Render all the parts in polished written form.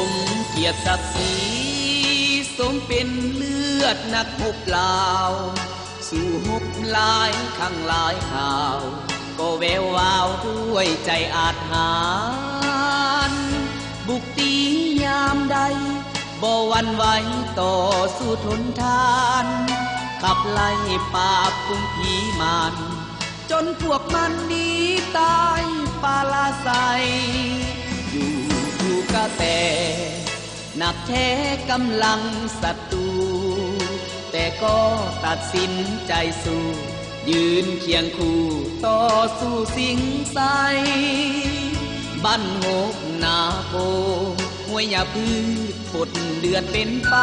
มเกียรติศักดิ์ศรีสมเป็นเลือดนักรบลาวสู่หบหลายข้างหลายข่าวก็แวววาวด้วยใจอาจหารบุกตียามใดบ่หวั่นไหวต่อสู้ทนทานขับไล่ปราบกรุงผีมารจนพวกมันหนีตายปาลาใสอยู่กะแต่หนักแท้กำลังศัตรูแต่ก็ตัดสินใจสู้ยืนเคียงคู่ต่อสู้สิงใสบ้านงกนาโพห้วยยาพืชฝดเดือดเป็นไป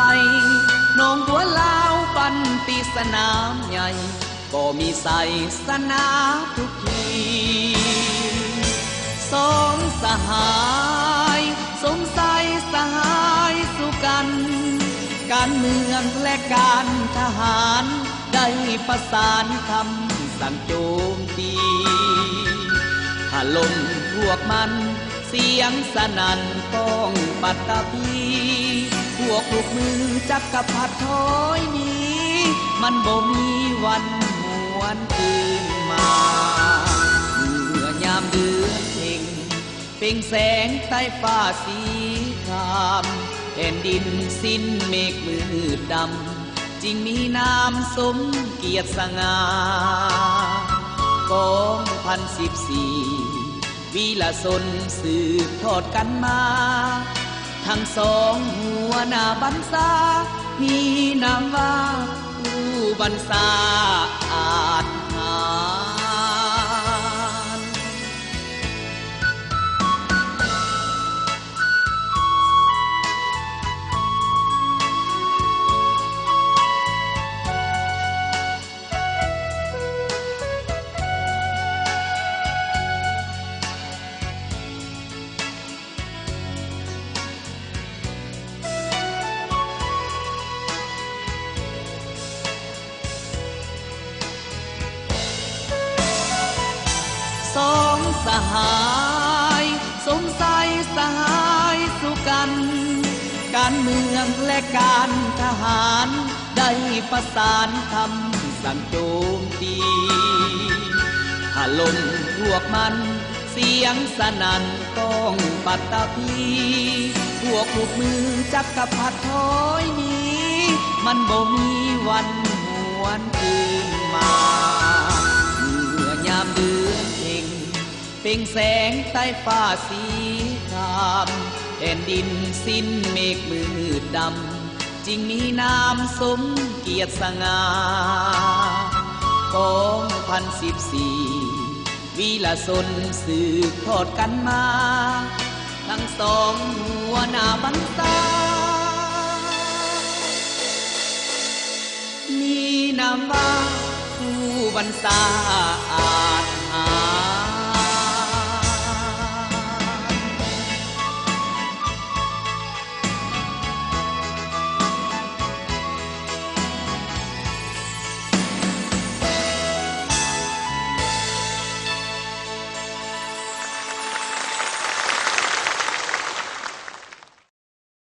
น้องบัวลาวปันตีสนามใหญ่ก็มีใส่สนาทุกทีสองสหายสมใสสหายสู้กันการเมืองและการทหารได้ประสานคำสั่งโจมตีถล่มพวกมันเสียงสนั่นก้องปัตตภีพวกลูกมือจักกะพัดถอยหนีมันบ่มีวันหวนคืนมาเมื่อยามเดือนเพ็งเปล่งแสงใต้ฟ้าสีครามแผ่นดินสิ้นเมฆมืดดำจึงมีนามสมเกียรติสง่ากอง1,014วีรชนสืบทอดกันมาทั้งสองหัวหน้าบรรษามีนามว่าผู้บรรษาอาจหารสองสหายสมใสสหายสู้กันการเมืองและการทหารได้ประสานคำสั่งโจมตีถล่มพวกมันเสียงสนั่นก้องปัตตภีพวกลูกมือจักกะพัดถอยหนีมันบ่มีวันหวนคืนมาเมื่อยามเดือนเพ็งเปล่งแสงใต้ฟ้าสีครามแผ่นดินสิ้นเมฆมืดดำจึงมีนามสมเกียรติสง่ากอง1,014วีรชนสืบทอดกันมาทั้งสองหัวหน้าบรรษามีนามว่าผู้บรรษาอาจ